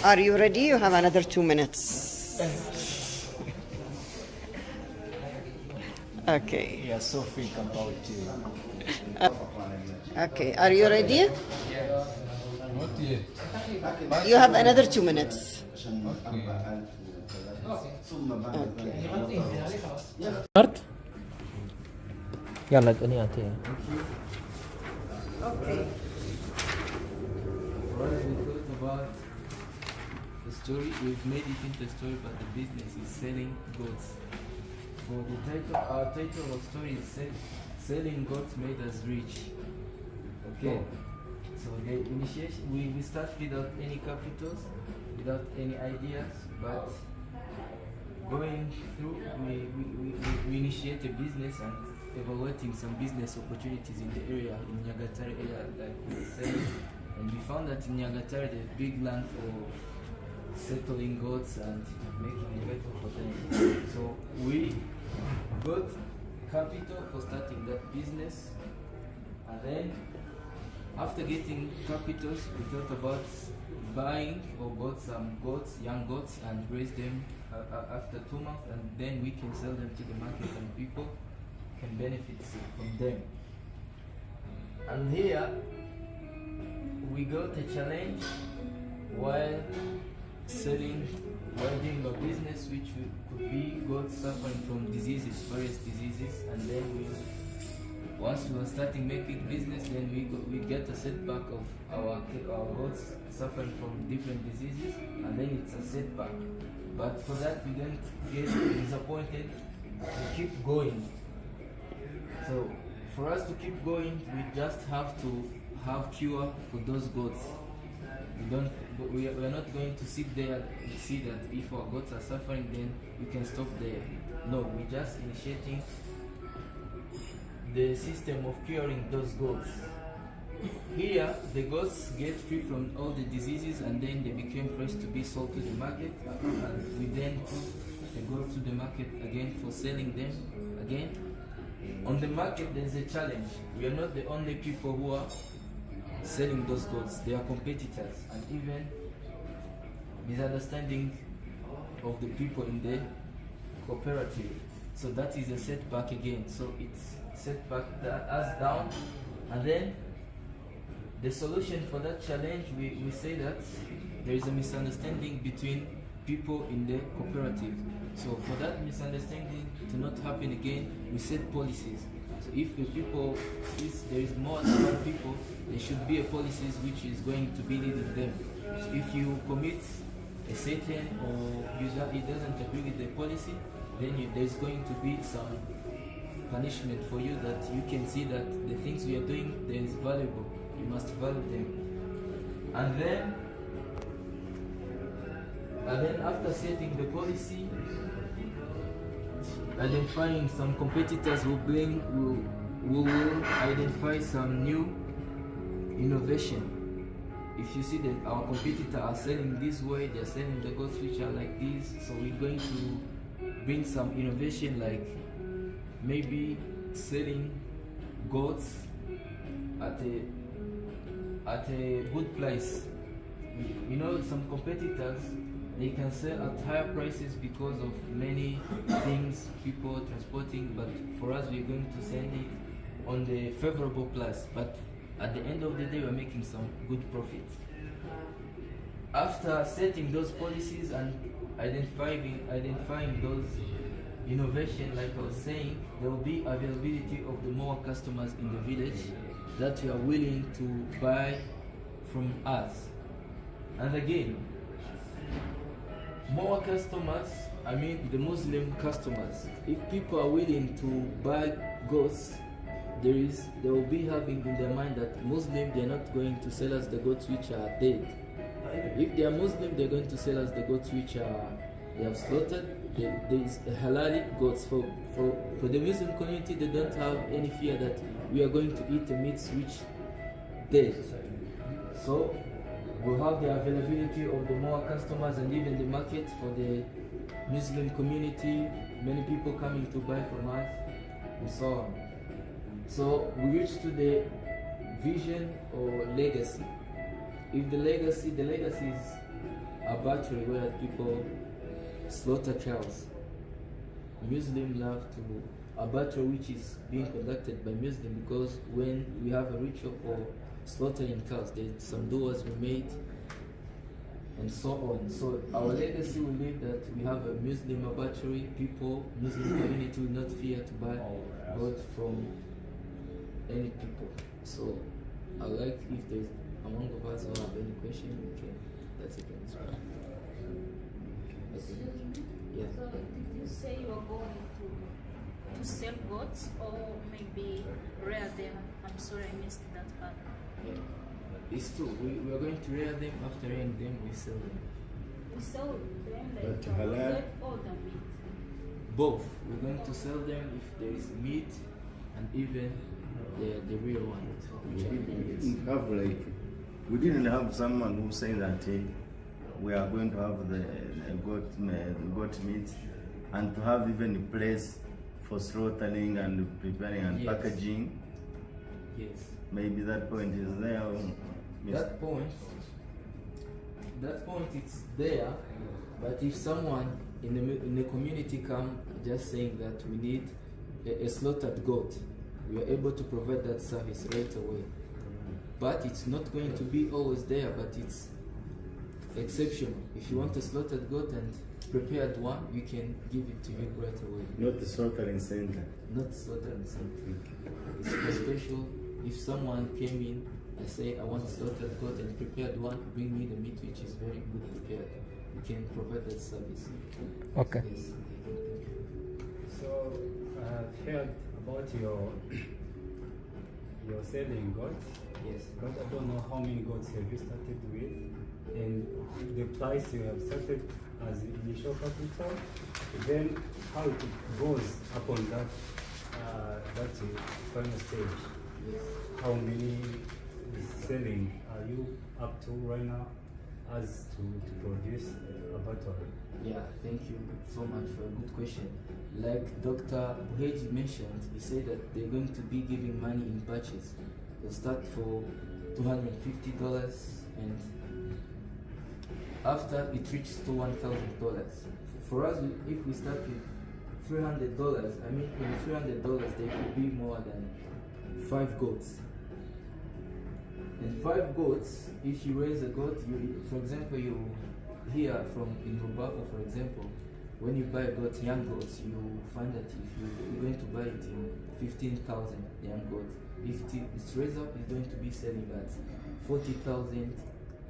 Are you ready? You have another 2 minutes. Okay. We are so think about Okay. Are you ready? Not yet. You have another 2 minutes. Start? Yan, ano yan? Okay. First, we talked about the story. We've made it into a story, but the business is selling goats. For the title, our title of story is Selling Goats Made Us Rich. Okay. So the initiation, we start without any capitals, without any ideas, but going through, we initiate a business and evaluating some business opportunities in the area, in Nyagatare area, like we said. And we found that in Nyagatare there's big land for settling goats and making a better for them. So we got capital for starting that business, and then after getting capitals, we thought about buying or bought some goats, young goats, and raise them after 2 months, and then we can sell them to the market and people can benefit from them. And here we got a challenge while doing a business which could be goats suffering from diseases, various diseases, and then once we were starting making business, then we get a setback of our goats suffering from different diseases, and then it's a setback. But for that we don't get disappointed, we keep going. So for us to keep going, we just have to have cure for those goats. We are not going to sit there and see that if our goats are suffering, then we can stop there. No, we're just initiating the system of curing those goats. Here, the goats get free from all the diseases, and then they became fresh to be sold to the market, and we then put the goats to the market again for selling them again. On the market, there's a challenge. We are not the only people who are selling those goats. They are competitors, and even misunderstanding of the people in the cooperative. So that is a setback again. So it's setback us down, and then the solution for that challenge, we say that there is a misunderstanding between people in the cooperative. So for that misunderstanding to not happen again, we set policies. So if there is more than one people, there should be a policies which is going to be leading them. So if you commit a certain or it doesn't agree with the policy, then there's going to be some punishment for you, that you can see that the things we are doing there is valuable. You must value them. And then after setting the policy, identifying some competitors will identify some new innovation. If you see that our competitors are selling this way, they're selling the goats which are like this, so we're going to bring some innovation, like maybe selling goats at a good price. You know, some competitors, they can sell at higher prices because of many things, people transporting, but for us we're going to sell it on the favorable price, but at the end of the day we're making some good profit. After setting those policies and identifying those innovation, like I was saying, there will be availability of the more customers in the village that we are willing to buy from us. And again, more customers, I mean the Muslim customers. If people are willing to buy goats, they will be having in their mind that Muslim, they're not going to sell us the goats which are dead. If they are Muslim, they're going to sell us the goats which they have slaughtered. There is halal goats. For the Muslim community, they don't have any fear that we are going to eat the meats which dead. So we'll have the availability of the more customers, and even the market for the Muslim community, many people coming to buy from us, and so on. So we reach to the vision or legacy. If the legacy is abattoir where people slaughter cows. Muslims love to abattoir which is being conducted by Muslims, because when we have a ritual for slaughtering cows, there's some duas we made and so on. So our legacy will be that we have a Muslim abattoir. People, Muslim community will not fear to buy goat from any people. So I like if there's among of us who have any question, we can. That's it. Yeah. So did you say you are going to sell goats or maybe rear them? I'm sorry, I missed that part. Yeah. It's true. We are going to rear them. After rearing them, we sell them. We sell them like But the halal? goat or the meat. Both. We're going to sell them if there is meat and even the real one. Which We didn't have someone who said that we are going to have the goat meat and to have even a place for slaughtering and preparing and Yes. packaging. Yes. Maybe that point is there. That point it's there, but if someone in the community come just saying that we need a slaughtered goat, we are able to provide that service right away. But it's not going to be always there, but it's exceptional. If you want a slaughtered goat and prepared one, we can give it to you right away. Not the slaughtering center. Not slaughtered something. It's for special. If someone came in and say, I want slaughtered goat and prepared one, bring me the meat which is very good prepared. We can provide that service. Okay. Yes. So I've heard about your selling goats, Yes. but I don't know how many goats have you started with, and the price you have started as initial capital, then how it goes upon that final stage. Yes. How many selling are you up to right now as to produce a bottle? Yeah, thank you so much for a good question. Like Dr. Buheji mentioned, he said that they're going to be giving money in batches. They'll start for $250 and after it reaches to $1,000. For us, if we start with $300, I mean in $300 there could be more than 5 goats. And 5 goats, if you raise a goat, for example, you here in Rubavu, for example, when you buy a goat, young goats, you find that if you're going to buy it in 15,000 young goats, if it's raised up, it's going to be selling at 40,000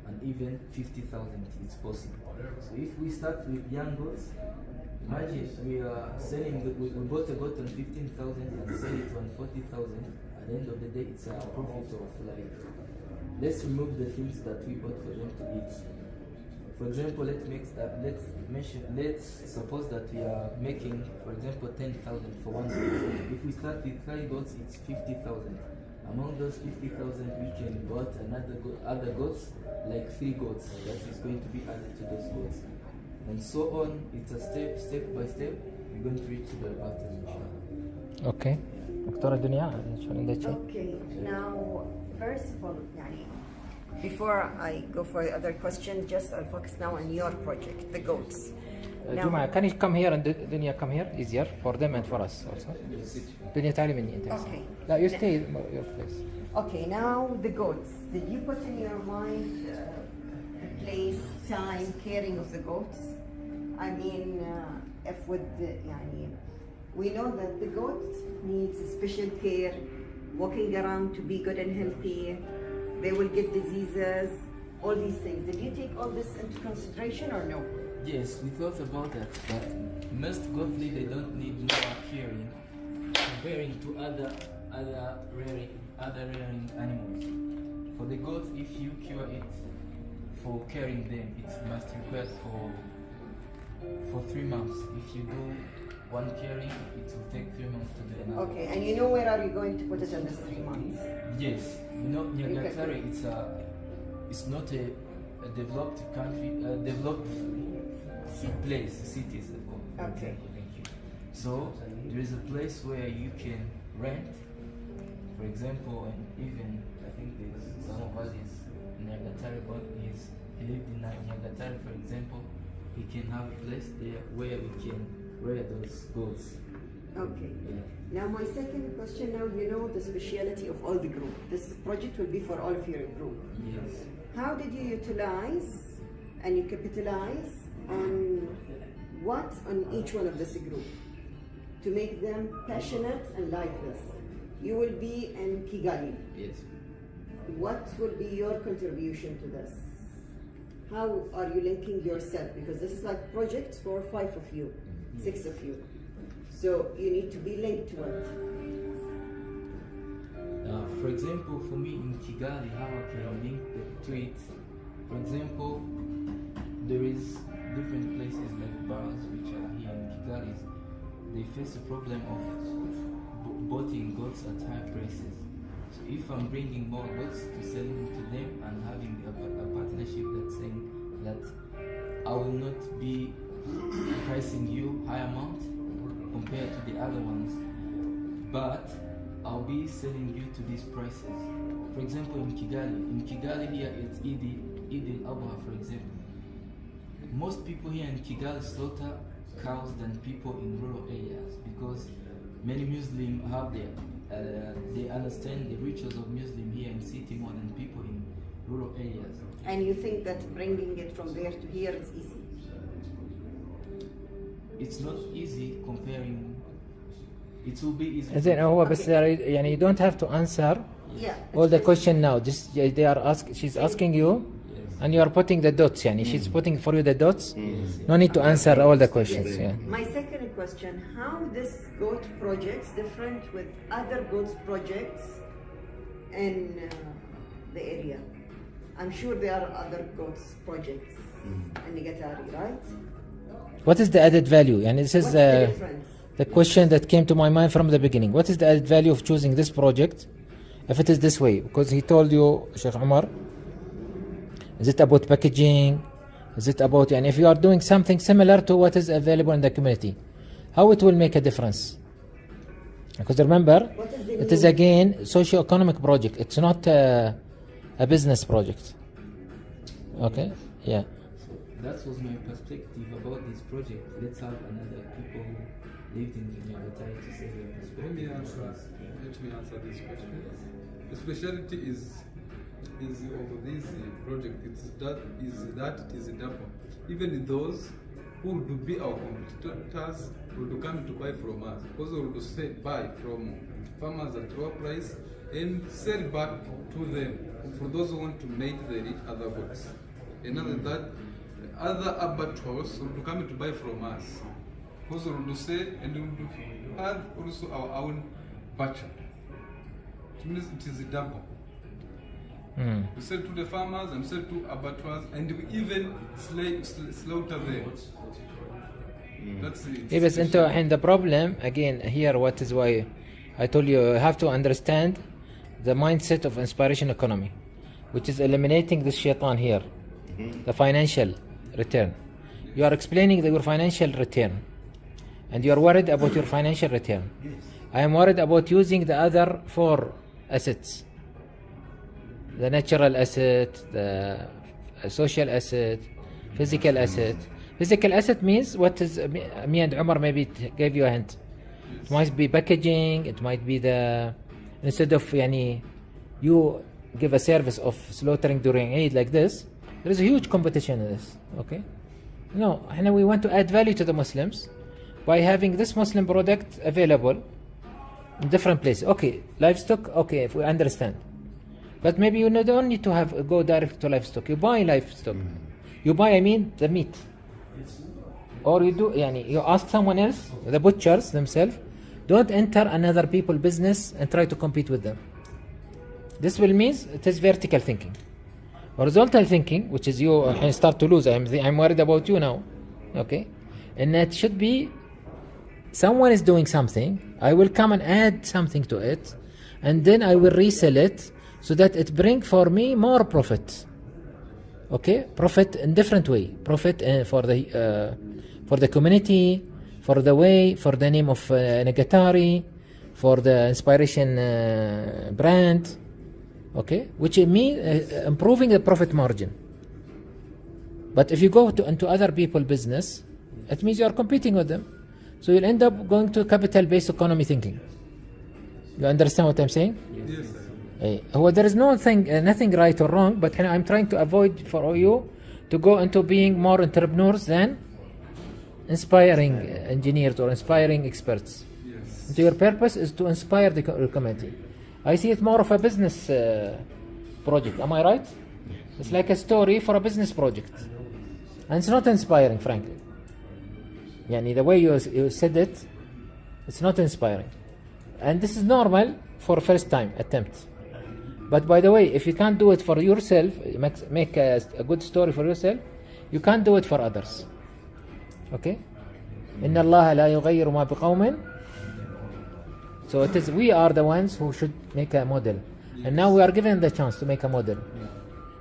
and even 50,000. It's possible. So if we start with young goats, imagine we are selling. We bought a goat on 15,000 and sell it on 40,000. At the end of the day, it's a profit of like. Let's remove the things that we bought for them to eat. For example, let's suppose that we are making, for example, 10,000 for one goat. If we start with 5 goats, it's 50,000. Among those 50,000, we can bought other goats, like 3 goats that is going to be added to those goats, and so on. It's a step by step. We're going to reach to the bottom, inshallah. اوكي دكتورة دنيا شلون عندك شيء؟ Okay, now, first of all, before I go for the other question, just I'll focus now on your project, the goats. جمعة can you come here and دنيا come here easier for them and for us also. دنيا تعالي مني انت. Okay. لا you stay your place. Okay, now the goats. Did you put in your mind the place, time, caring of the goats? I mean, if with the, we know that the goat needs special care, walking around to be good and healthy. They will get diseases, all these things. Did you take all this into consideration or no? Yes, we thought about that, but most goatly they don't need more caring comparing to other rearing animals. For the goats, if you cure it for caring them, it must require for 3 months. If you do one caring, it will take 3 months to do another. Okay, and you know where are you going to put it in this 3 months? Yes, you know, Nyagatare, it's not a developed country, developed place, cities. Okay. Thank you. So there is a place where you can rent, for example, and even I think there's some of us is Nyagatare is he lived in Nyagatare, for example, he can have a place there where we can rear those goats. Okay. Yeah. Now my second question, now you know the speciality of all the group. This project will be for all of your group. Yes. How did you utilize and you capitalize on what on each one of this group to make them passionate and like this? You will be in Kigali. Yes. What will be your contribution to this? How are you linking yourself? Because this is like project for 5 of you, 6 of you. So you need to be linked to it. For example, for me in Kigali, how I can link to it. For example, there is different places like bars which are here in Kigali. They face the problem of buying goods at high prices. So if I'm bringing more goods to selling to them and having a partnership that's saying that I will not be pricing you high amount compared to the other ones, but I'll be selling you to these prices. For example, in Kigali here it's Eid al-Adha, for example. Most people here in Kigali slaughter cows than people in rural areas because many Muslims have they understand the rituals of Muslim here in city more than people in rural areas. And you think that bringing it from there to here is easy? It's not easy comparing. It will be easy. زين هو بس يعني you don't have to answer Yeah. all the question now. Just they are she's asking you, and you are putting the dots. يعني she's putting for you the dots. No need to answer all the questions. Yeah. My second question, how this goat projects different with other goats projects in the area? I'm sure there are other goats projects in Nyagatare, right? What is the added value? And this is What's the difference? the question that came to my mind from the beginning. What is the added value of choosing this project if it is this way? Because he told you, Sheikh Umar, is it about packaging? Is it about, and if you are doing something similar to what is available in the community, how it will make a difference? Because remember, What is the it is again socio-economic project. It's not a business project. Okay? Yeah. That was my perspective about this project. Let's have another people who lived in Nyagatare to say their Let me perspective. answer this question. The specialty is of this project. It's that it is double. Even those who would be our competitors would come to buy from us. Because we would buy from farmers at lower price and sell back to them for those who want to make the other goods. Another that other abattoirs would come to buy from us. Because we would sell and we would have also our own butcher. It means it is a double. We sell to the farmers and sell to abattoirs and we even slaughter them. That's it. Yeah, but into and the problem again here, what is why I told you have to understand the mindset of inspiration economy, which is eliminating this shaitan here, the financial return. You are explaining your financial return, and you are worried about your financial return. I am worried about using the other 4 assets: the natural asset, the social asset, physical asset. Physical asset means what is me and Umar maybe gave you a hint. It might be packaging, it might be the instead of yani, you give a service of slaughtering during Eid like this, there is a huge competition in this. Okay? No, and we want to add value to the Muslims by having this Muslim product available in different places. Okay, livestock, okay, if we understand. But maybe you don't need to go direct to livestock. You buy livestock. You buy, I mean, the meat. Or you do, yani, you ask someone else, the butchers themselves, don't enter another people's business and try to compete with them. This will mean it is vertical thinking. Horizontal thinking, which is you start to lose. I'm worried about you now. Okay? And that should be someone is doing something, I will come and add something to it, and then I will resell it so that it bring for me more profit. Okay? Profit in different way. Profit for the community, for the way, for the name of Nyagatare, for the inspiration brand. Okay? Which means improving the profit margin. But if you go into other people business, it means you are competing with them. So you'll end up going to capital-based economy thinking. You understand what I'm saying? Yes, sir. Well, there is nothing right or wrong, but I'm trying to avoid for you to go into being more entrepreneurs than inspiring engineers or inspiring experts. Yes. So your purpose is to inspire the community. I see it more of a business project. Am I right? It's like a story for a business project, and it's not inspiring, frankly. The way you said it, it's not inspiring, and this is normal for first time attempt. But by the way, if you can't do it for yourself, make a good story for yourself, you can't do it for others. Okay? إن الله لا يغير ما بقوم. So it is we are the ones who should make a model, and now we are given the chance to make a model.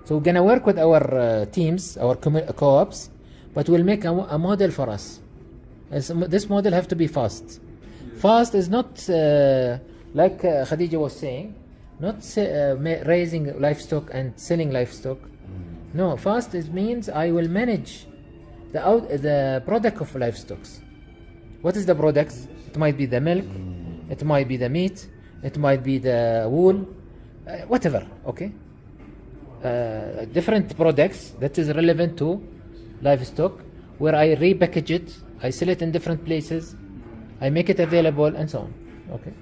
So we're gonna work with our teams, our co-ops, but we'll make a model for us. This model have to be fast. Fast is not like Khadija was saying, not raising livestock and selling livestock. No, fast means I will manage the product of livestock. What is the product? It might be the milk, it might be the meat, it might be the wool, whatever. Okay, different products that is relevant to livestock, where I repackage it, I sell it in different places, I make it available, and so on. Okay.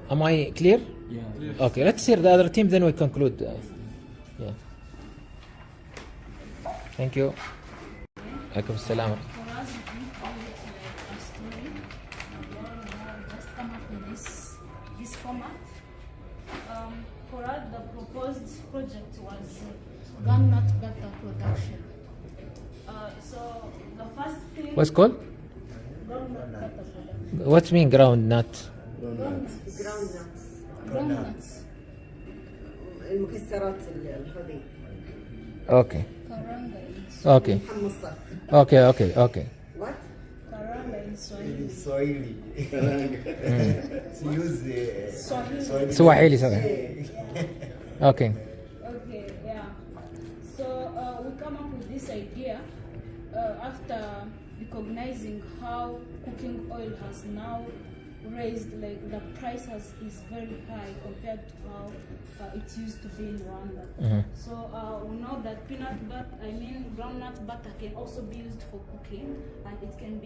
Am I clear? Yeah. Okay, let's hear the other team, then we conclude. Yeah. Thank you. Alaikum salam. For us, we call it like a story. Just come up with this format. For us, the proposed project was groundnut butter production. So the first thing. What's called? Groundnut butter production. What's mean ground nut? Groundnuts. المكسرات الخضير. Okay. Karanga in Okay. محمصة. Okay. What? Karanga in Swahili. Swahili. Use the Swahili. Okay. Okay, yeah. So we come up with this idea after recognizing how cooking oil has now raised, like the price is very high compared to how it used to be in Rwanda. So we know that groundnut butter can also be used for cooking, and it can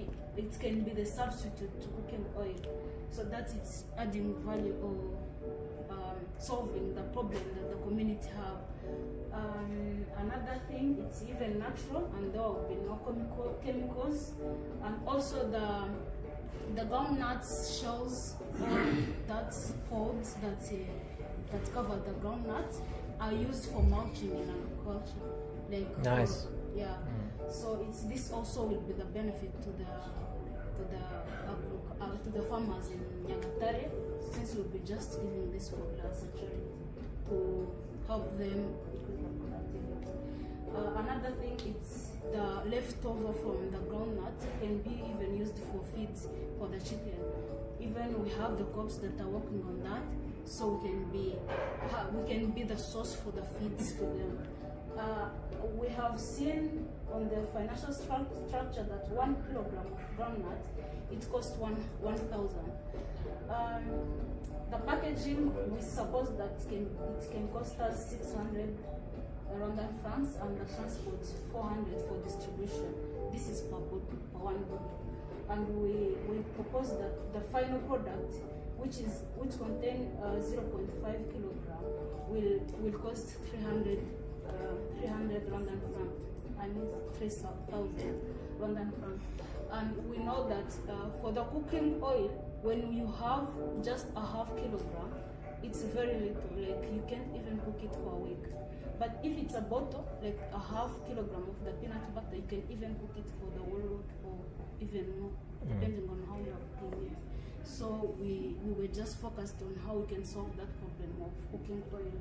be the substitute to cooking oil, so that it's adding value or solving the problem that the community have. Another thing, it's even natural, and there will be no chemicals, and also the groundnuts shells that pods that cover the groundnuts are used for mulching in agriculture. Like Nice. Yeah. So this also will be the benefit to the farmers in Nyagatare, since we'll be just giving this for as a charity to help them increase their productivity. Another thing, it's the leftover from the groundnut can be even used for feeds for the chicken. Even we have the crops that are working on that, so we can be the source for the feeds to them. We have seen on the financial structure that 1 kilogram of groundnut, it costs 1,000. The packaging, we suppose that it can cost us 600 Rwandan francs, and the transport 400 for distribution. This is per one bottle. And we propose that the final product, which contain 0.5 kilogram, will cost 300 Rwandan francs. I mean 3,000 Rwandan francs. And we know that for the cooking oil, when you have just a half kilogram, it's very little. Like you can't even cook it for a week. But if it's a bottle, like a half kilogram of the peanut butter, you can even cook it for the whole week or even more, depending on how you're cooking it. So we were just focused on how we can solve that problem of cooking oil.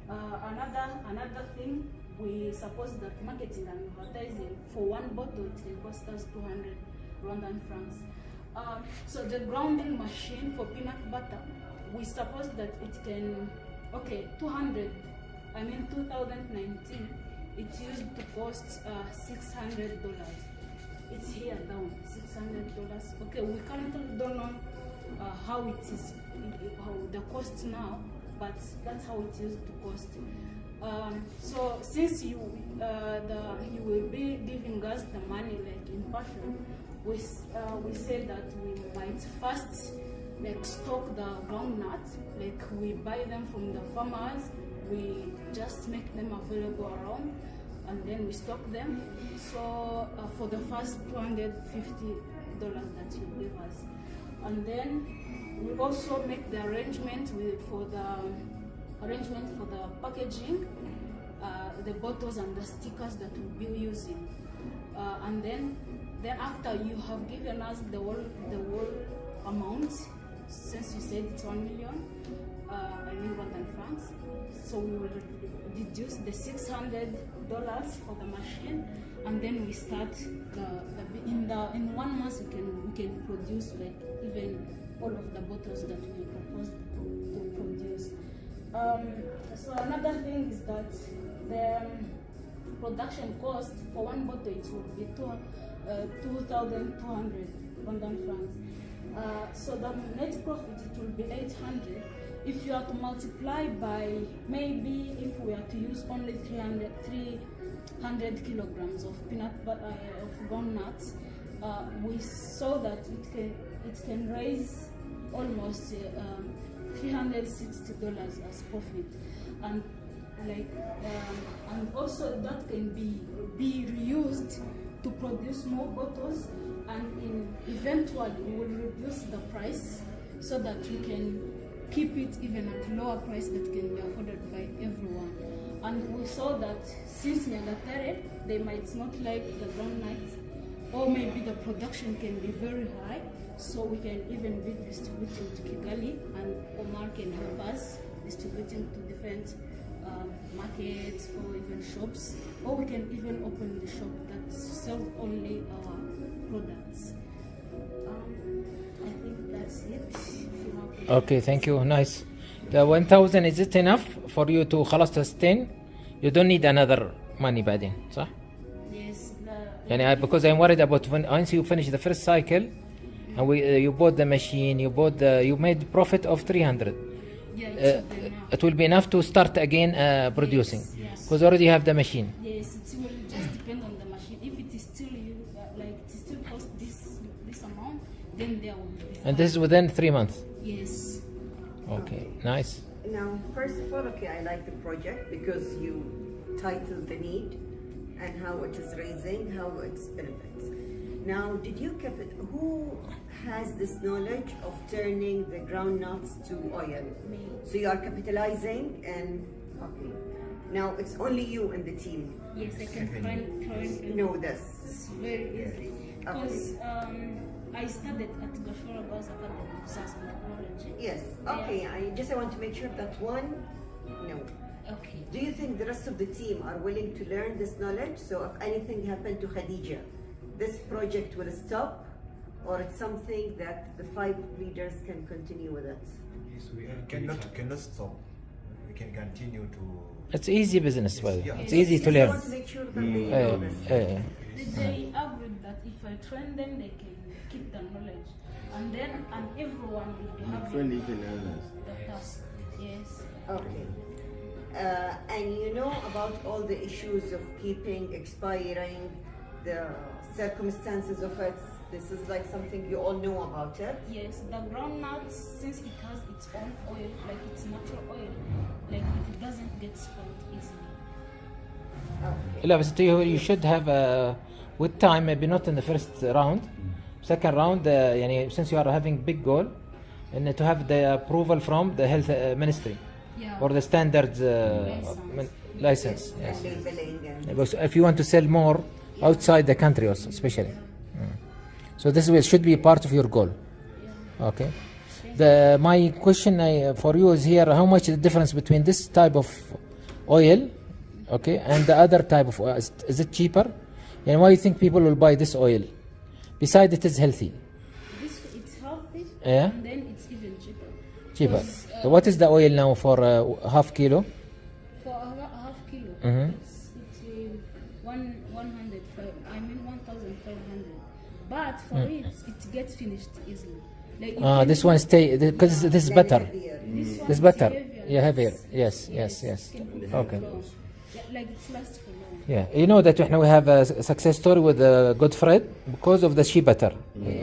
Another thing, we suppose that marketing and advertising for one bottle, it can cost us 200 Rwandan francs. So the grounding machine for peanut butter, we suppose that it can, 2019, it used to cost $600. It's here down, $600. Okay, we currently don't know how it is, how the cost now, but that's how it used to cost. So since you will be giving us the money like in partial, we said that we might first like stock the groundnuts, like we buy them from the farmers, we just make them available around, and then we stock them. So for the first $250 that you give us, and then we also make the arrangement for the packaging, the bottles and the stickers that we'll be using, and then after you have given us the whole amount, since you said it's 1 million, Rwandan francs, so we will deduce the $600 for the machine, and then we start in 1 month we can produce like even all of the bottles that we propose to produce. So another thing is that the production cost for one bottle it will be 2,200 Rwandan francs. So the net profit it will be 800. If you are to multiply by maybe if we are to use only 300 kilograms of peanut butter of groundnuts, we saw that it can raise almost $360 as profit, and and also that can be reused to produce more bottles, and eventually we will reduce the price so that we can keep it even at lower price that can be afforded by everyone. And we saw that since Nyagatare, they might not like the groundnuts, or maybe the production can be very high, so we can even be distributing to Kigali, and Omar can help us distributing to different markets or even shops, or we can even open the shop that sells only our products. I think that's it. If you have Okay, thank you. Nice. The 1,000 is it enough for you to خلاص sustain? You don't need another money بعدين, صح؟ yes, يعني because I'm worried about once you finish the first cycle, and you bought the machine, you made profit of 300. yeah, it's okay now. It will be enough to start again producing, Yes. because already you have the machine. Yes, it will just depend on the machine. If it is still it still cost this amount, then there will be. And this is within 3 months. Yes. Okay, nice. Now, first of all, okay, I like the project because you titled the need and how it is raising, how it's benefits. Now, who has this knowledge of turning the groundnuts to oil? Me. So you are capitalizing and, okay. Now, it's only you and the team Yes, I can currently know this. It's very easy because I studied at Gashora Girls Academy of Science and Technology. Yes, okay, I want to make sure that one, no. Okay. Do you think the rest of the team are willing to learn this knowledge? So if anything happened to Khadija, this project will stop, or it's something that the 5 leaders can continue with it? Yes, we cannot stop. We can continue to. It's easy business, by the way. Yeah. It's easy to Just learn. want to make sure that they know this. They agreed that if I train them, they can keep the knowledge, and everyone will be having Friend even others. the task. Yes. Okay. And you know about all the issues of keeping expiring, the circumstances of it. This is like something you all know about it. Yes, the groundnuts, since it has its own oil, like it's natural oil, like it doesn't get spoiled easily. Okay. لا بس you should have with time, maybe not in the first round, second round, يعني since you are having big goal, and to have the approval from the health ministry Yeah. or the standards license. Yes. And labeling and Because if you want to sell more outside the country also, especially. So this should be part of your goal. Okay. My question for you is here: how much is the difference between this type of oil, okay, and the other type of oil? Is it cheaper? And why do you think people will buy this oil? Besides, it is healthy. It's healthy, Yeah. and then it's even cheaper. Cheaper. Because, So what is the oil now for half kilo? For a half kilo, Mhm. it I mean 1,500. But for it gets finished easily. Like This one stay because this is better. This This is one is better. heavier. Yeah, heavier. Yes. Okay. Like it's lasts for long. Yeah, you know that we have a success story with Godfred because of the she butter.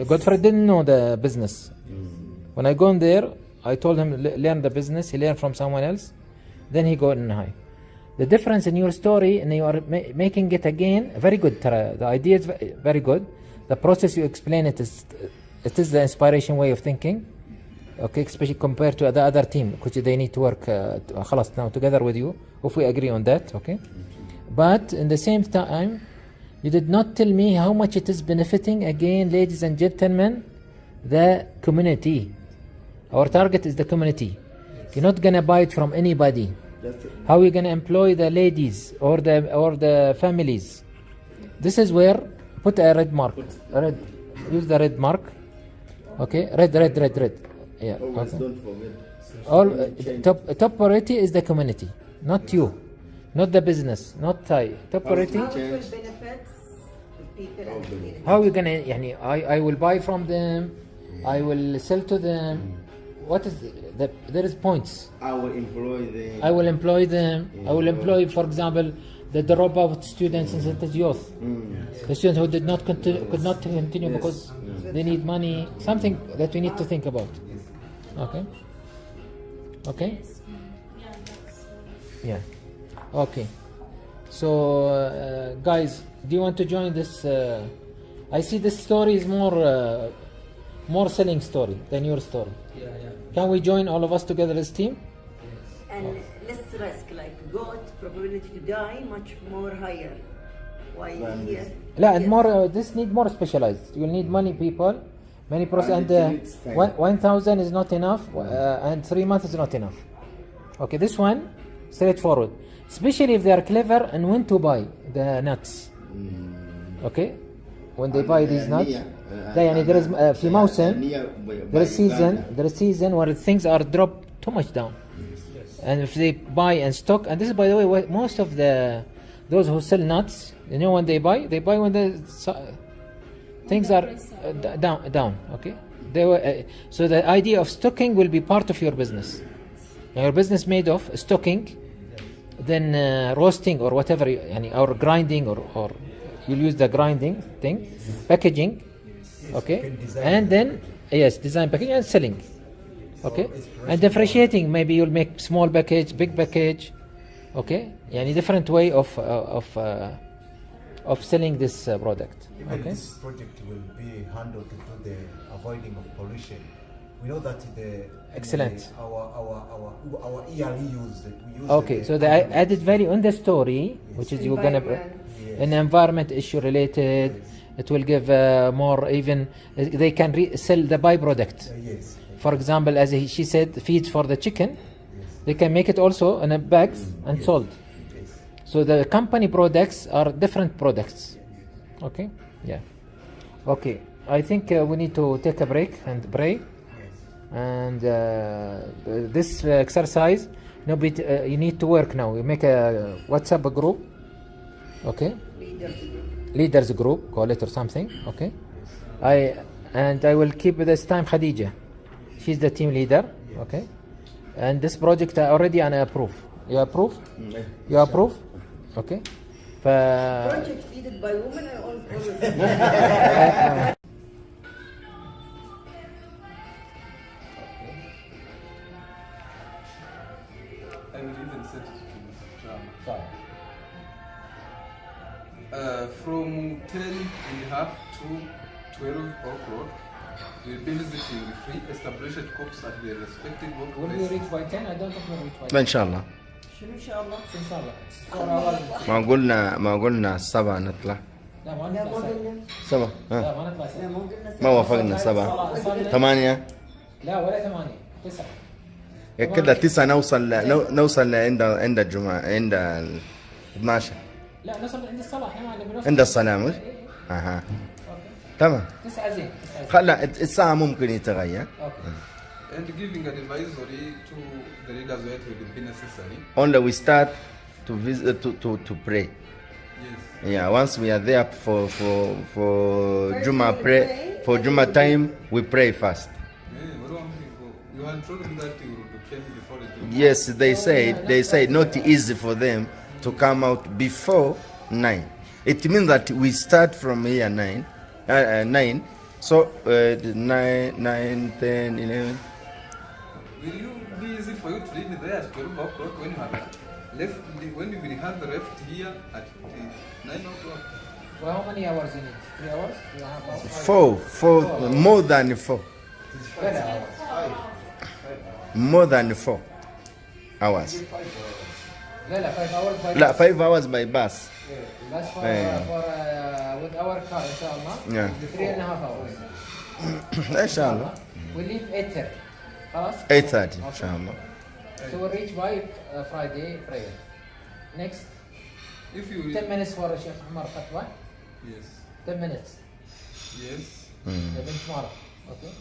Godfred didn't know the business. When I go in there, I told him learn the business. He learned from someone else. Then he got in high. The difference in your story and you are making it again very good. The idea is very good. The process you explain it is the inspiration way of thinking. Okay, especially compared to the other team, which they need to work خلاص now together with you. If we agree on that, okay. But in the same time, you did not tell me how much it is benefiting again, ladies and gentlemen, the community. Our target is the community. You're not gonna buy it from anybody. How are you gonna employ the ladies or the families? This is where put a red mark. Red. Use the red mark. Okay, red. Yeah. Always Okay. don't forget. Top priority is the community, not you, not the business, not Thai. Top priority. How it will benefit the people and the community. How you gonna? يعني, I will buy from them. I will sell to them. What is there is points. I will employ them. I will employ them. I will employ, for example, the dropout students in the youth. The students who could not continue because they need money. Something that we need to think about. Okay. Okay. Yeah, that's. Yeah. Okay. So, guys, do you want to join this? I see this story is more selling story than your story. Yeah. Can we join all of us together as team? And less risk, like goat probability to die much more higher. Why here? لا, and more. This need more specialized. You will need many people, many process, and it needs time. 1,000 is not enough, and 3 months is not enough. Okay, this one straightforward. Especially if they are clever and when to buy the nuts. Okay, when they buy these nuts. ده يعني there is في موسم there is season where things are dropped too much down. And if they buy and stock, and this is by the way most of those who sell nuts, you know, when they buy when the things are down. Okay, they were so the idea of stocking will be part of your business. Now your business made of stocking, then roasting or whatever, or grinding or you'll use the grinding thing, packaging. Okay, and then design packaging and selling. Okay, and differentiating, maybe you'll make small package, big package. Okay, different way of selling this product. Even Okay, this project will be handled to do the avoiding of pollution. We know that Excellent. our yearly use. We use okay. So the added value in the story, which is you're gonna an environment issue related. It will give more. Even they can sell the byproduct. yes. For example, as she said, feeds for the chicken. They can make it also in a bags and sold. Yes. So the company products are different products. Okay. Yeah. Okay. I think we need to take a break and pray. And this exercise, you need to work now. You make a WhatsApp group. Okay. Leaders group, call it or something. Okay. I will keep this time Khadija. She's the team leader. Okay. And this project I already approve. You approve? You approve? Okay. Project leaded by women are always. I will even set it to drama. From 10:30 to 12 o'clock, we'll be visiting free established cooks at their respective Will we workplaces. reach by 10? I don't think we'll reach by 10. ان شاء الله. شنو ان شاء الله؟ إن شاء الله. It's 4 hours. ما قلنا 7 نطلع. لا ما لا ما نطلع 7. قلنا 7 لا ها ما نطلع لا 7. ما قلنا ما وافقنا 7 8 لا ولا 8 9. كده 9 نوصل عند الجمعة عند 12 لا نوصل عند الصلاة احنا ما نبي نوصل عند الصلاة مش؟ اها تمام 9 زين. خلا الساعة ممكن يتغير. اوكي. And giving an advisory to the leaders where it will be necessary. Only we start to visit to pray. Yeah, once we are there for First Juma we pray, pray, for and Juma then we time, we pray first. You had told me that you came before the Juma. Yes, they say not easy for them to come out before 9. It means that we start from here 9, so 9, 10, 11. Will you be easy for you to leave there at 12 o'clock when you have left, when you will have left here at 9 o'clock? Well, how many hours in it? 3 hours? 2.5 hours? 4, more than 4. More than 4 hours. لا 5 hours by لا 5 hours by bus. That's for, with our car إن شاء الله. Yeah. 3.5 hours. إن شاء الله. We leave 8:30. خلاص? 8:30 إن شاء الله. So we'll reach by Friday prayer. Next, If you 10 minutes for Sheikh Umar Khatwa. Yes. 10 minutes. Yes. Then tomorrow. Okay?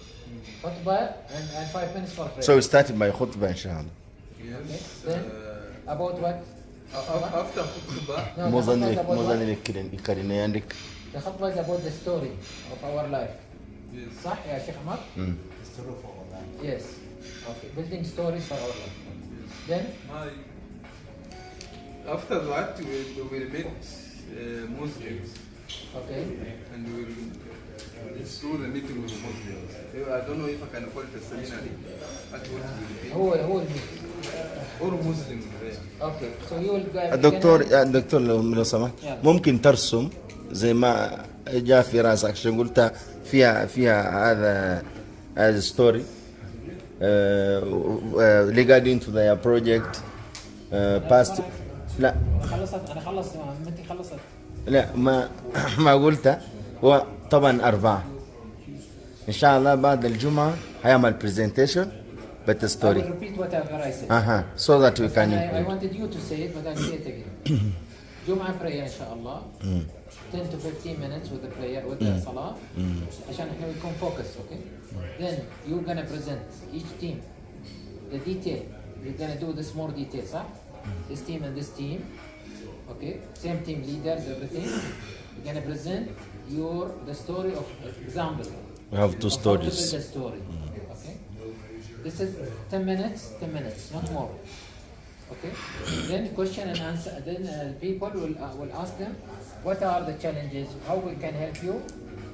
Khutbah and 5 minutes for prayer. So we started by khutbah إن شاء الله. Yes. Then, about what? After khutbah, No, Mozan the khutbah is about what? ikarine yandik. The khutbah is about the story of our life. yes. صح يا شيخ عمر? Yes. Okay. Building stories for our life. Then, After that, we will meet Muslims okay. and we will do the meeting with Muslims. I don't know if I can call it a seminary. But what will be? Who will meet? Or Muslims there. Okay. So you will go. دكتور لو سمحت ممكن ترسم زي ما جاء في راسك عشان قلت فيها هذا ستوري regarding to their project past. لا خلصت انا خلصت متى خلصت؟ لا ما قلت. هو طبعا 4 ان شاء الله بعد الجمعة هيعمل presentation but the I story. will repeat whatever I said. So that we can I include. wanted you to say it, but I'll say it again. Jum'ah prayer, inshallah. 10 to 15 minutes with the prayer, with the salah. عشان احنا we can focus, okay? Then you're gonna present each team the detail. You're gonna do this more detail, صح? This team and this team, okay? Same team leaders, everything. You're gonna present the story of example. We have 2 of how to stories. build a story, okay? This is 10 minutes, not more. Okay? Then question and answer. Then people will ask them, what are the challenges? How we can help you?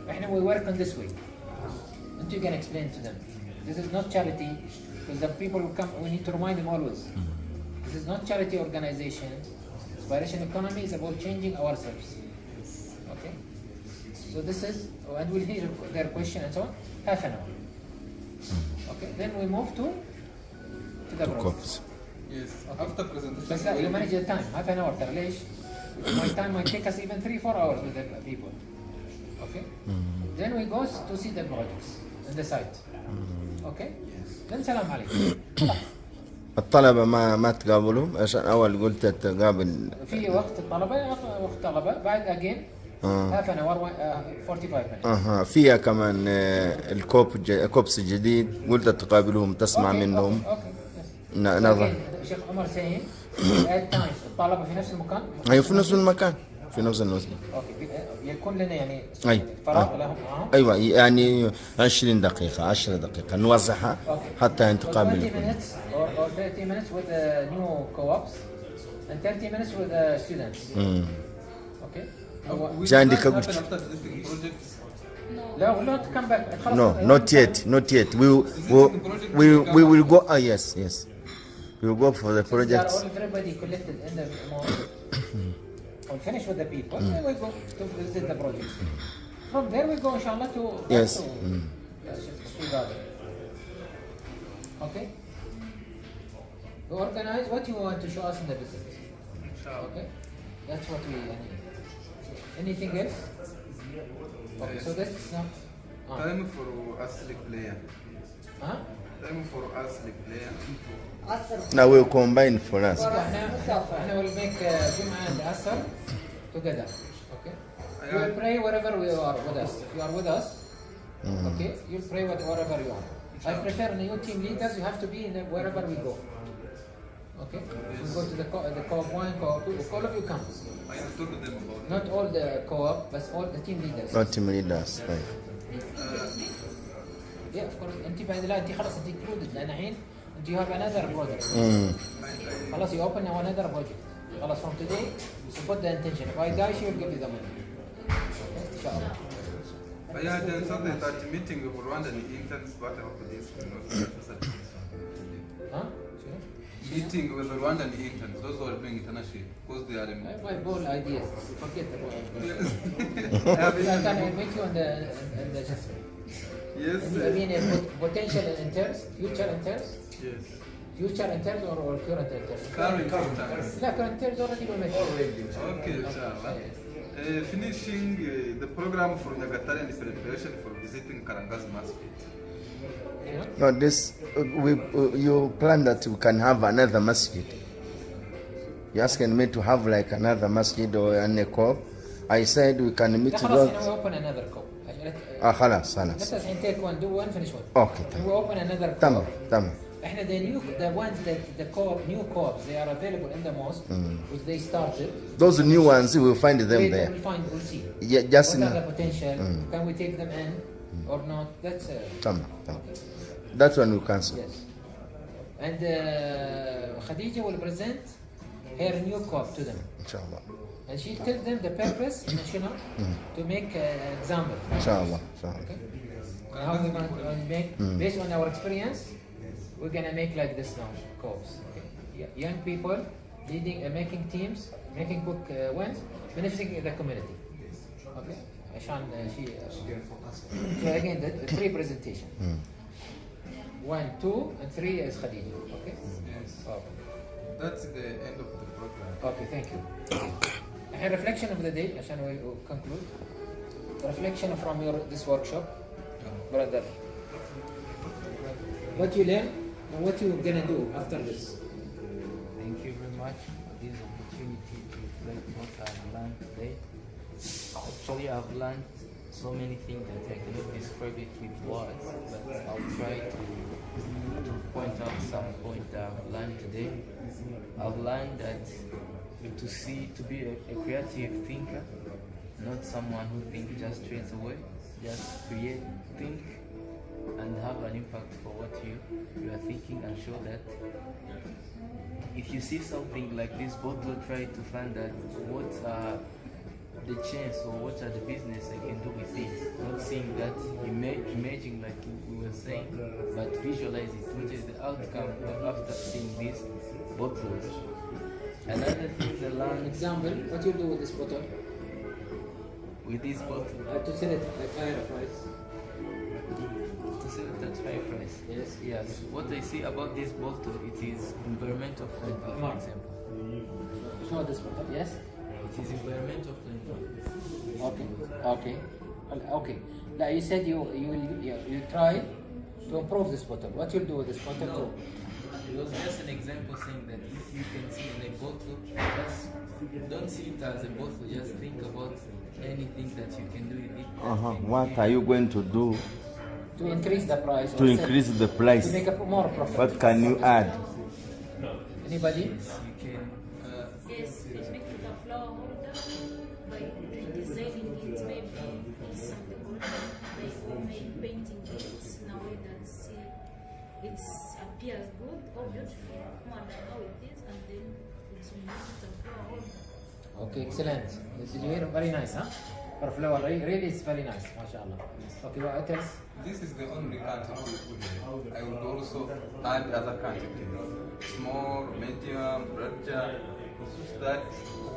And we work on this way. And you can explain to them. This is not charity, because the people who come, we need to remind them always. This is not charity organization. Inspiration economy is about changing ourselves. Okay? So this is, and we'll hear their question and so on, half an hour. Okay, then we move to the process. Yes. After presentation. But you manage the time, half an hour. ليش? My time might take us even 3-4 hours with the people. Okay? Then we go to see the projects in the site. Okay? Then salam alaikum. الطلبة ما تقابلهم عشان أول قلت تقابل. في وقت الطلبة وقت طلبة بعد again half an hour 45 minutes. فيها كمان الكوبس الجديد قلت تقابلهم تسمع منهم. نظر. شيخ عمر سين الطلبة في نفس المكان؟ أيوة في نفس المكان. في نفس المسجد. اوكي يكون لنا يعني أيوة. فراغ لهم معهم؟ أيوة يعني 20 دقيقة 10 دقيقة نوزعها حتى نتقابل. 20 minutes or 30 minutes with the new co-ops and 30 minutes with the students. Okay. Jandi What Kaguchi. happened after visiting projects? لا we'll not come back. No, not yet. We will go. Yes. We will go for the projects. Everybody collected in the mall. We'll finish with the people. Then we go to visit the project. From there we go, inshallah, to Yes. Okay. We organize what you want to show us in the visit. Okay. That's what we need. Anything else? Okay. So that's not. Time for Asli player. Huh? Time for Asli player. Now we'll combine for us. احنا will make Jum'ah and Asr together. Okay? You will pray wherever we are with us. If you are with us, okay, you'll pray wherever you are. I prefer new team leaders, you have to be in wherever we go. Okay. We go to the co-op 1, co-op 2. All of you come. I have talked to them about Not all the co-op, but all the team leaders. Not team leaders. Right. Yeah, of course. انت بعد لا انت خلاص انت included لان الحين انت you have another project. خلاص you open now another project. خلاص from today you put the intention. If I die, she will give you the money. Okay, inshallah. I had something that meeting with Rwandan interns, but I hope this will not be satisfactory. Huh? Meeting with the Rwandan interns, those who are doing internship, because they are My bold ideas. Forget the bold ideas. I have I can meet you on the yes. I mean potential interns, future interns, Yes. future interns or current interns. Current interns. لا current interns already we met. Okay, inshallah. Finishing the program for Nyagatare and preparation for visiting Karangazi Masjid. No, this you plan that we can have another masjid. You're asking me to have like another masjid or an co-op. I said we can meet لا خلاص those. we open another co-op. خلاص Let us take one, do one, finish one. Okay, And we open another co-op. تمام. احنا the ones that the co-op, new co-ops, they are available in the mosque, which they started. Those new ones, we will find them We'll there. we'll see. Yeah, just What are in. the potential? Can we take them in or not? That's تمام. That one we cancel. yes. And Khadija will present her new co-op to them. Inshallah. And she'll tell them the purpose, national, to make an example. Inshallah. Okay? And how we're going to make, based on our experience, we're going to make like this now, co-ops. Okay? Young people leading, making teams, making quick wins, benefiting the community. Okay? عشان so again, the three presentation. 1, 2, and 3 is Khadija. Okay? Okay. That's the end of the program. Okay, thank you. A reflection of the day, عشان we conclude. Reflection from this workshop, brother. What you learn and what you gonna do after this. Thank you very much for this opportunity to reflect what I've learned today. Actually, I've learned so many things that I cannot describe it with words, but I'll try to point out some points that I've learned today. I've learned that to be a creative thinker, not someone who thinks just straight away, just create, think, and have an impact for what you are thinking, and show that if you see something like this bottle, try to find that what are the chance or what are the business I can do with it. Not seeing that imaging like we were saying, but visualize it, which is the outcome after seeing this bottle. Another thing I learned, Example, what you do with this bottle? with this bottle, To sell it at higher price. to sell it at high price. Yes. Yes. What I see about this bottle, it is environmental friendly, for example. Show this bottle. Yes. It is environmental friendly. Okay. Okay. Now you said you try to improve this bottle. What you'll do with this bottle? No, it was just an example saying that if you can see in a bottle, just don't see it as a bottle, just think about anything that you can do with it. What are you going to do To increase the price. to increase the price? To make a more profit. What can you add? Anybody? You can Yes, making a flower holder by redesigning it, maybe something like homemade painting it in a way that it appears good or beautiful, more than how it is, and then it's made it a flower holder. Okay, excellent. Did you hear? Very nice, huh? For flower, really, it's very nice. MashaAllah. Okay, what else? This is the only quantity we put in. I would also add other quantities. Small, medium, larger, so that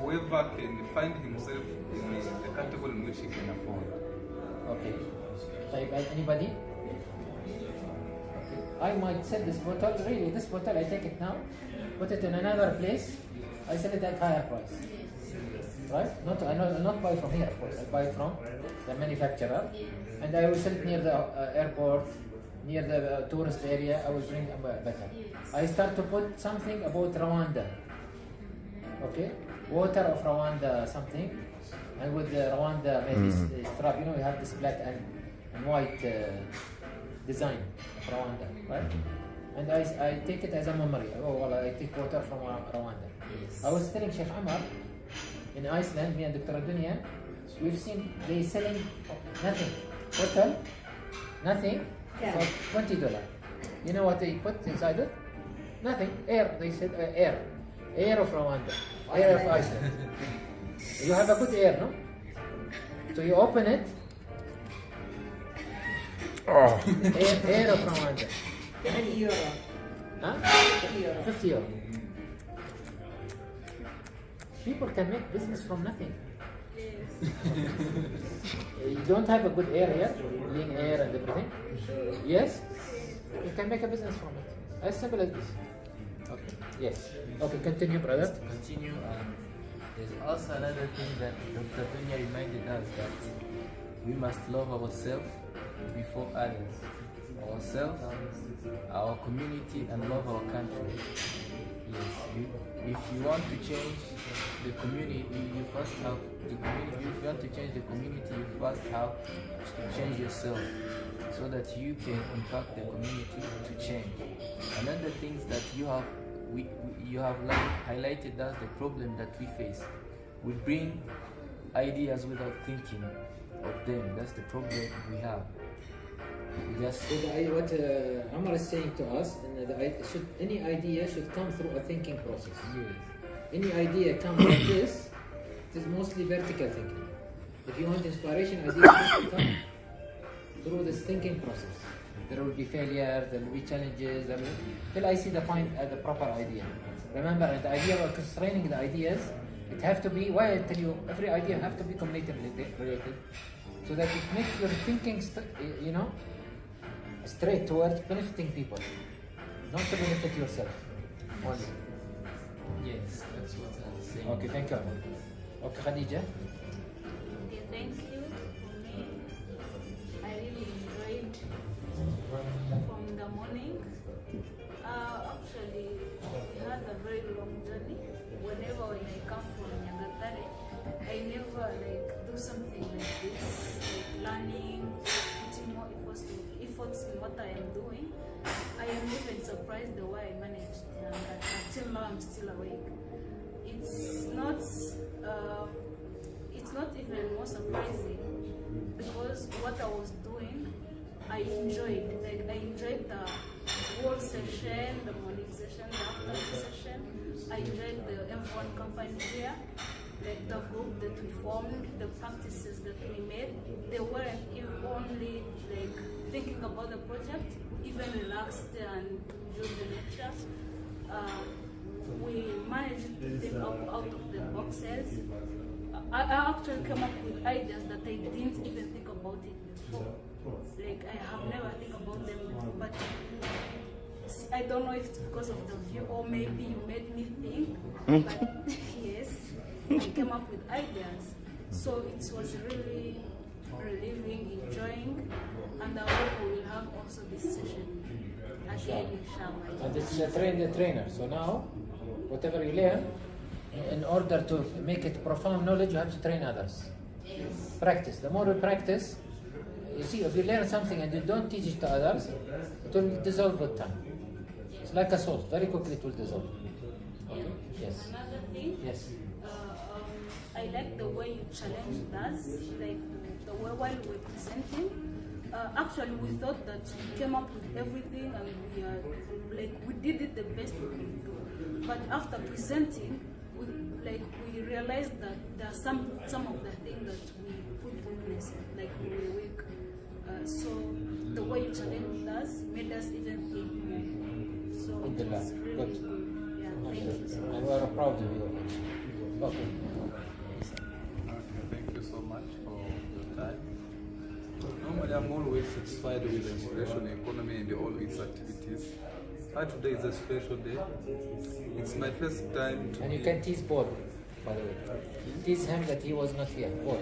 whoever can find himself in the category in which he can afford. Okay. Anybody? Okay. I might sell this bottle. Really, this bottle, I take it now, put it in another place. I sell it at higher price. Right? I not buy from here, of course. I buy from the manufacturer, and I will sell it near the airport, near the tourist area. I will bring better. I start to put something about Rwanda. Okay, water of Rwanda, something, and with the Rwanda maybe strap. You know, we have this black and white design of Rwanda, right? and I take it as a memory. Oh, well, I take water from Rwanda. Yes. I was telling Sheikh Amar in Iceland, me and Dr. Dunya, we've seen they selling nothing. Hotel, nothing, Yeah. for $20. You know what they put inside it? Nothing. Air. They said air. Air of Rwanda. Air of Iceland. You have a good air, no? So you open it. Oh. Air of Rwanda. €50. Huh? €50. 50 euro. People can make business from nothing. You don't have a good air here, clean air and everything. Yes? You can make a business from it. As simple as this. Okay. Yes. Okay, continue, brother. Continue. There's also another thing that Dr. Dunya reminded us, that we must love ourselves before others. Ourselves, our community, and love our country. Yes. If you want to change the community, you first have the community. If you want to change the community, you first have to change yourself, so that you can impact the community to change. Another things that you have like highlighted as the problem that we face. We bring ideas without thinking of them. That's the problem we have. We just So what Amar is saying to us, any idea should come through a thinking process. yes. Any idea comes like this, it is mostly vertical thinking. If you want inspiration, ideas should come through this thinking process. There will be failure, there will be challenges, till I see the proper idea. Remember, the idea of constraining the ideas, it have to be, why I tell you, every idea have to be community related, so that it makes your thinking, straight towards benefiting people, not to benefit yourself only. Yes, that's what I was saying. Okay, thank you. Okay, Khadija. Okay, thank you. For me, I really enjoyed from the morning. Actually, we had a very long journey. When I come from Nyagatare, I never do something like this, learning, putting more efforts in what I am doing. I am even surprised the way I managed, and until now I'm still awake. It's not even more surprising, because what I was doing, I enjoyed. I enjoyed the whole session, the morning session, the afternoon session. I enjoyed the everyone company here, the group that we formed, the practices that we made. They weren't even only thinking about the project, even relaxed and viewed the lecture. We managed to think out of the boxes. I actually came up with ideas that I didn't even think about it before. I have never think about them before, but I don't know if it's because of the view, or maybe you made me think, but yes, I came up with ideas. So it was really relieving, enjoying, and I hope we will have also this session again, inshallah. And this is train the trainer. So now, whatever you learn, in order to make it profound knowledge, you have to train others. Yes. Practice. The more we practice, you see, if you learn something and you don't teach it to others, it will dissolve with time. It's like a salt. Very quickly it will dissolve. Okay? Yes. Another thing, Yes. I like the way you challenged us, the way while we were presenting. Actually, we thought that we came up with everything and we did it the best we could do. But after presenting, we realized that there are some of the things that we put weakness in, we were weak. So the way you challenged us made us even think more. So it was really Good. good. Yeah, thank you so much. And we are proud of you. Okay. Thank you so much for your time. Normally, I'm always satisfied with the inspiration economy and all its activities. But today is a special day. It's my first time to And you be- can tease Paul, by the way. Tease him that he was not here. Paul.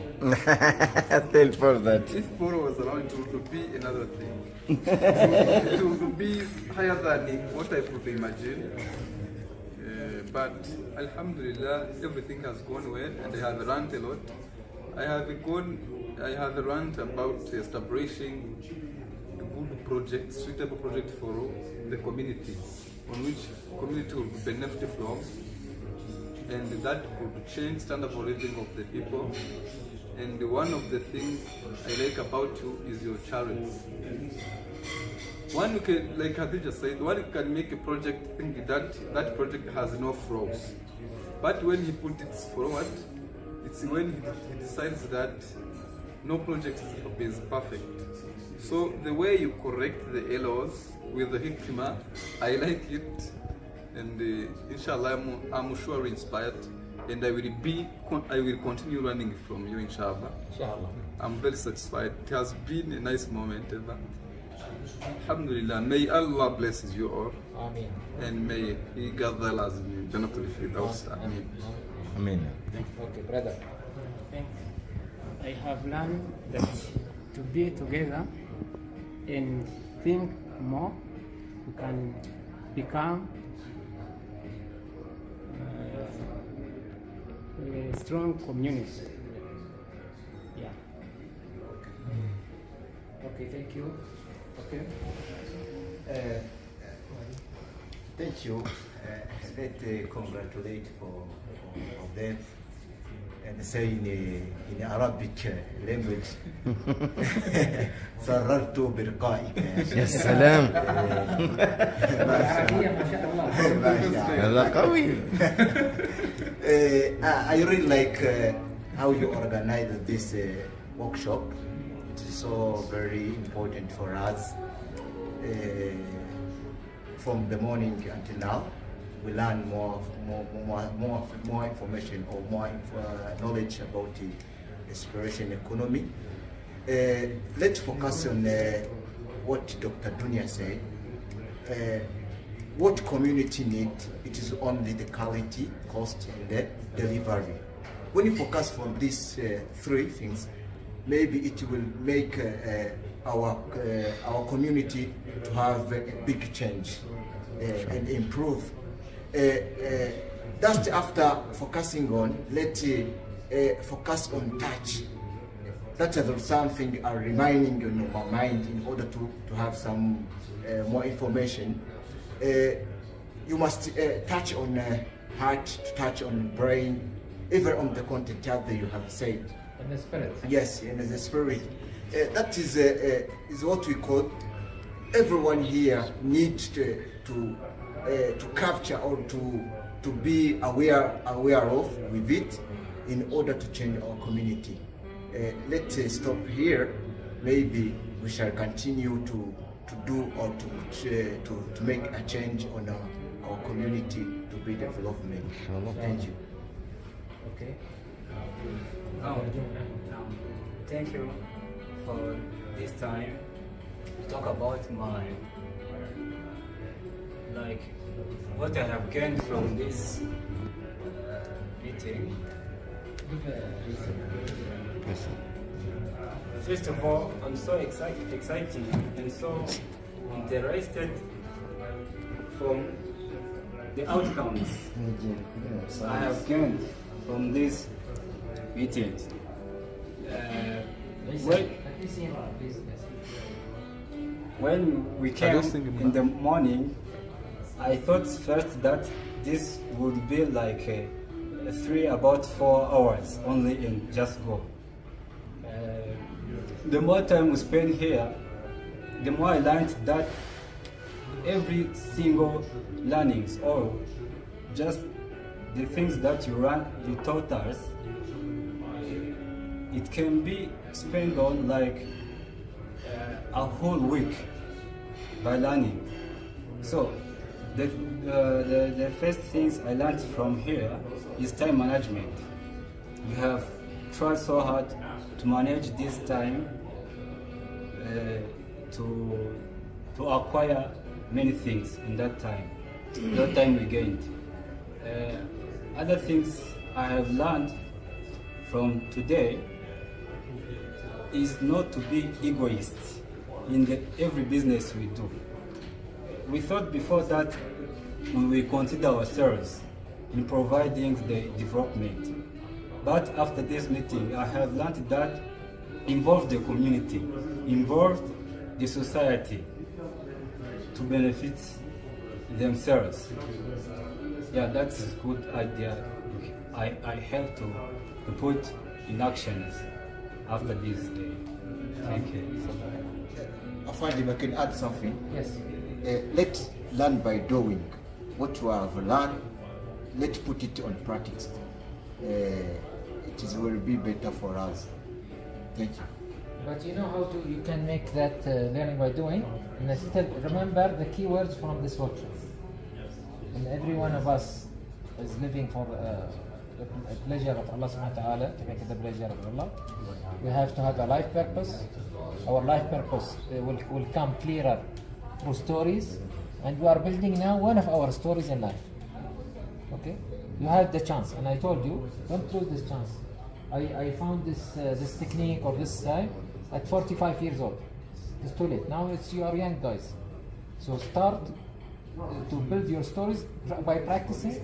Tell for that. If Poro was around, it would be another thing. It would be higher than what I could imagine. But Alhamdulillah, everything has gone well, and I have learned a lot. I have learned about establishing a good good project, suitable project for the community, on which community will benefit from, and that could change standard of living of the people. And one of the things I like about you is your challenge. One can, like Khadija said, one can make a project thinking that that project has no flaws. But when he put it forward, it's when he decides that no project is perfect. So the way you correct the errors with the hikmah, I like it, and inshallah I'm sure inspired, and I will continue learning from you, inshallah. Inshallah. I'm very satisfied. It has been a nice moment ever. Alhamdulillah, may Allah bless you all. Ameen. And may He gather us in Jannatul Firdaus. Ameen. Amen. Okay, brother. I have learned that to be together and think more, we can become a strong community. Yeah. Okay, thank you. Okay. Thank you. Let's congratulate for them and say in Arabic language. سررت برقائك يا سلام العربية ما شاء الله. هذا قوي. I really like how you organize this workshop. It is so very important for us. From the morning until now, we learn more information or more knowledge about the exploration economy. Let's focus on what Dr. Dunya said. What community need, it is only the quality, cost, and the delivery. When you focus on these three things, maybe it will make our community to have a big change and improve. Just after focusing on, let's focus on touch. That is something I'm reminding in my mind in order to have some more information. You must touch on heart, touch on brain, even on the content that you have said. And the spirit. Yes, and the spirit. That is what we call. Everyone here needs to capture or to be aware of with it in order to change our community. Let's stop here. Maybe we shall continue to do or to make a change on our community to be development. Thank you. Okay. Thank you for this time to talk about my what I have gained from this meeting. First of all, I'm so excited and so interested from the outcomes I have gained from this meeting. When we came in the morning, I thought first that this would be like about 4 hours only and just go. The more time we spend here, the more I learned that every single learnings or just the things that you taught us, it can be spent on like a whole week by learning. So the first things I learned from here is time management. We have tried so hard to manage this time to acquire many things in that time, the time we gained. Other things I have learned from today is not to be egoists in every business we do. We thought before that we will consider ourselves in providing the development. But after this meeting, I have learned that involve the community, involve the society to benefit themselves. Yeah, that's a good idea. I have to put in actions after this day. Thank you. I find if I can add something. Yes. Let's learn by doing. What you have learned, let's put it on practice. Will be better for us. Thank you. But you know how you can make that learning by doing, and still remember the keywords from this workshop. And every one of us is living for the pleasure of Allah subhanahu wa ta'ala, to make it the pleasure of Allah. We have to have a life purpose. Our life purpose will come clearer through stories, and we are building now one of our stories in life. Okay? You had the chance, and I told you, don't lose this chance. I found this technique or this style at 45 years old. It's too late. Now you are young guys. So start to build your stories by practicing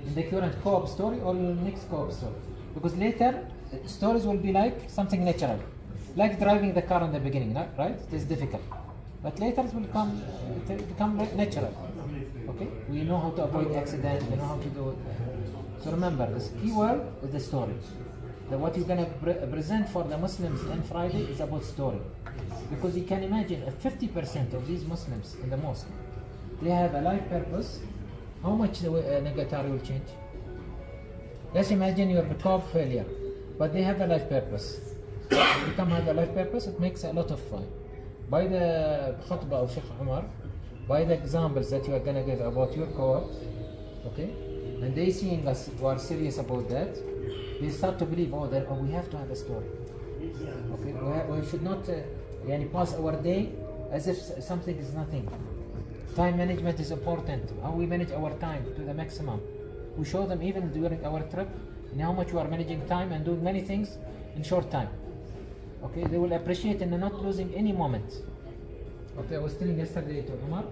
in the current co-op story or your next co-op story. Because later, stories will be like something natural. Like driving the car in the beginning, right? It is difficult. But later it will become natural. Okay? We know how to avoid accidents, we know how to do it. So remember, this keyword is the story. What you're going to present for the Muslims on Friday is about story. Because you can imagine if 50% of these Muslims in the mosque, they have a life purpose, how much the Nyagatare will change? Let's imagine you're a car failure, but they have a life purpose. If you come have a life purpose, it makes a lot of fun. By the khutbah of Sheikh Umar, by the examples that you are going to give about your co-op, okay, and they seeing us who are serious about that, they start to believe, we have to have a story. Okay, we should not pass our day as if something is nothing. Time management is important. How we manage our time to the maximum. We show them even during our trip and how much we are managing time and doing many things in short time. Okay, they will appreciate and not losing any moment. Okay, I was telling yesterday to Umar,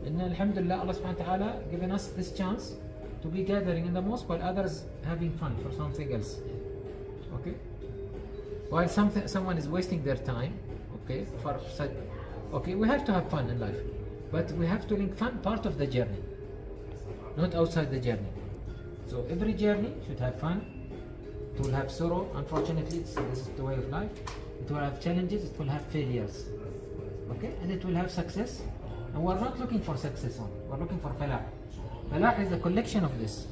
and Alhamdulillah, Allah subhanahu wa ta'ala given us this chance to be gathering in the mosque while others having fun for something else. Okay? While someone is wasting their time, okay, we have to have fun in life. But we have to link fun part of the journey, not outside the journey. So every journey should have fun. It will have sorrow. Unfortunately, this is the way of life. It will have challenges. It will have failures. Okay, and it will have success. And we're not looking for success only. We're looking for falah. Falah is a collection of this,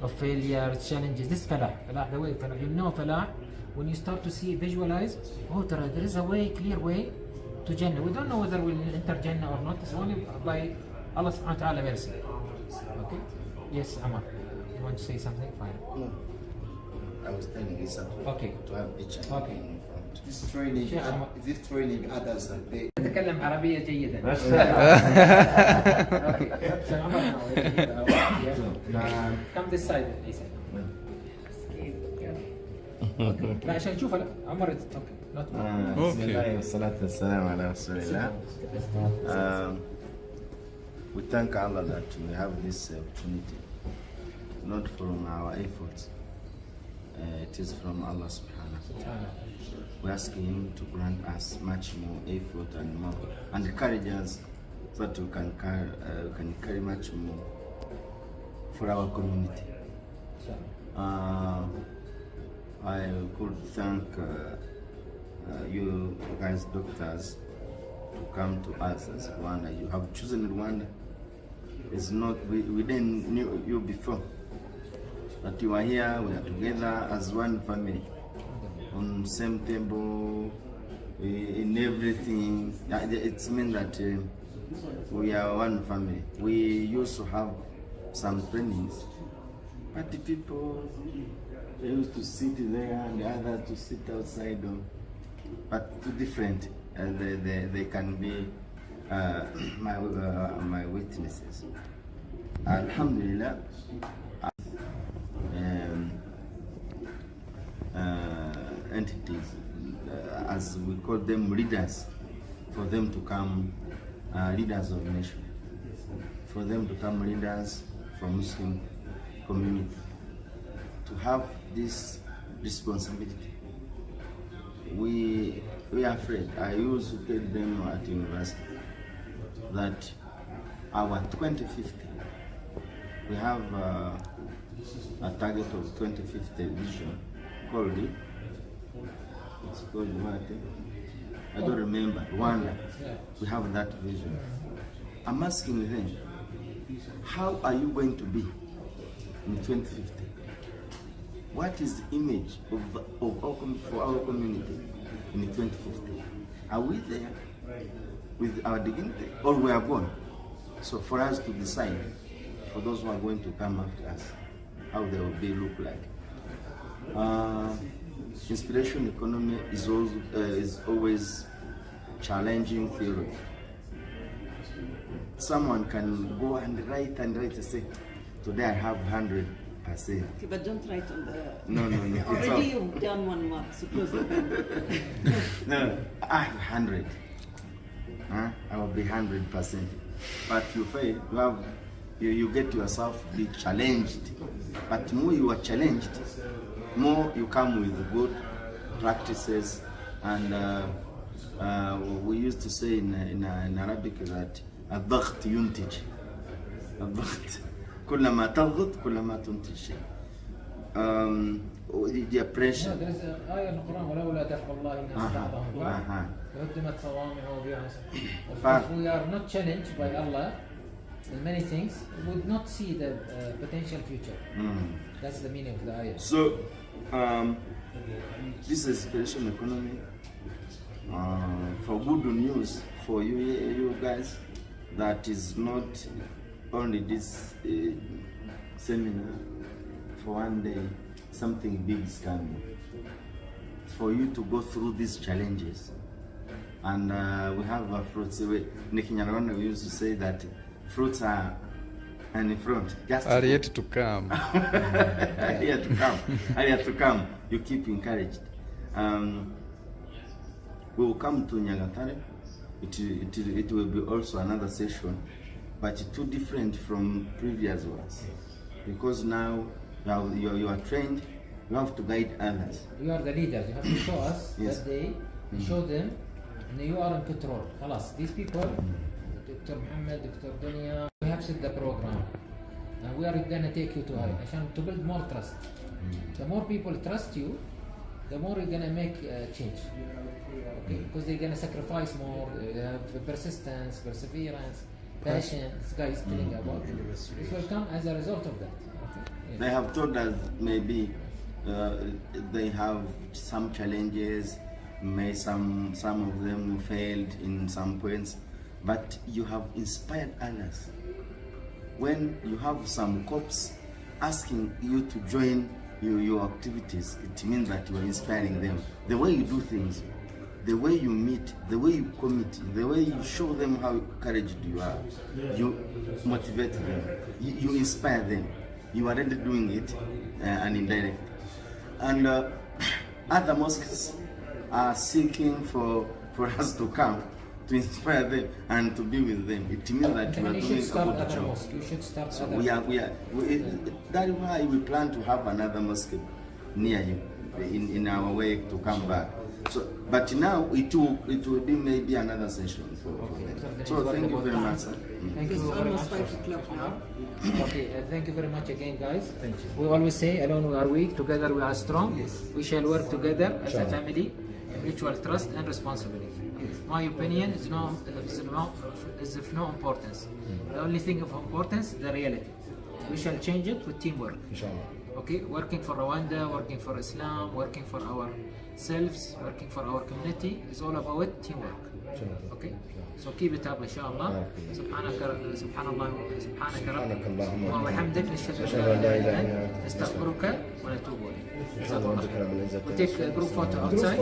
of failures, challenges. This falah, the way falah. You know falah when you start to see, visualize. There is a way, clear way to Jannah. We don't know whether we'll enter Jannah or not. It's only by Allah subhanahu wa ta'ala mercy. Okay? Yes, Amar. You want to say something? Fine. No. I was telling you something. Okay. To have picture. Okay. In front. This training others that they تتكلم عربية جيدا. Okay. So Amar now. Come this side, Lisa. لا عشان نشوفها لا عمر اوكي بسم الله والصلاة والسلام على رسول الله. We thank Allah that we have this opportunity, not from our efforts. It is from Allah subhanahu wa ta'ala. We ask Him to grant us much more effort and more, and encourage us so that we can carry much more for our community. I could thank you guys, doctors, to come to us as Rwanda. You have chosen Rwanda. It's not we didn't knew you before, but you are here. We are together as one family, on same table, in everything. It means that we are one family. We used to have some trainings, but the people, they used to sit there and the other to sit outside, but too different. And they can be my witnesses. Alhamdulillah, entities, as we call them, leaders, for them to come leaders of nation, for them to come leaders for Muslim community, to have this responsibility. We we are afraid. I used to tell them at university that our 2050, we have a target of 2050 vision called it. It's called what? I don't remember. Rwanda. We have that vision. I'm asking them, how are you going to be in 2050? What is the image for our community in 2050? Are we there with our dignity, or we are gone? So for us to decide, for those who are going to come after us, how they will be look like. Inspiration economy is always challenging theory. Someone can go and write and say, today I have 100%. Okay, but don't write on the... No. Already you've done one mark, so close the pen. No, I have 100. I will be 100%. But you fail, you get yourself be challenged. But more you are challenged, more you come with good practices. And we used to say in Arabic that الضغط ينتج. الضغط كلما تضغط كلما تنتج شيء. The pressure. No, there is an ayah in the Quran, ولولا دفع الله الناس بعضهم ببعض لهدمت صوامع وبيع. If we are not challenged by Allah in many things, we would not see the potential future. That's the meaning of the ayah. So, this is inspiration economy. For good news for you guys, that is not only this seminar. For one day, something big is coming. For you to go through these challenges, and we have fruits. In Rwanda, we used to say that fruits are in front. Just Are yet to come. Are yet to come. You keep encouraged. We will come to Nyagatare. It will be also another session, but too different from previous ones, because now you are trained. You have to guide others. You are the leaders. You have to show us Yes. that day. Show them, and you are in control. خلاص. These people, Dr. Muhammad, Dr. Dunya, we have set the program, and we are gonna take you to high. عشان to build more trust. The more people trust you, the more you're gonna make change. Okay, because they're gonna sacrifice more. They have persistence, perseverance, passion. This guy is telling about. This will come as a result of that. Okay. Yes. They have told us maybe they have some challenges, some of them failed in some points, but you have inspired others. When you have some cops asking you to join your activities, it means that you are inspiring them. The way you do things, the way you meet, the way you commit, the way you show them how courageous you are, you motivate them, you inspire them. You are already doing it and indirect. And other mosques are seeking for us to come, to inspire them and to be with them. It means that you are doing a good job. You should start So other that is why we plan to have another mosque near you in our way to come back. So, but now it will be maybe another session for them. So thank you very much. Thank you It's very almost much. 5 o'clock now. Okay, thank you very much again, guys. Thank you. We always say, alone we are weak, together we are strong. Yes. We shall work together as a family, mutual trust and responsibility. My opinion is of no importance. The only thing of importance is the reality. We shall change it with teamwork. Okay, working for Rwanda, working for Islam, working for ourselves, working for our community is all about teamwork. Okay, so keep it up, inshallah. سبحانك اللهم وبحمدك نشهد أن لا إله إلا أنت نستغفرك ونتوب إليك. We take a group photo outside.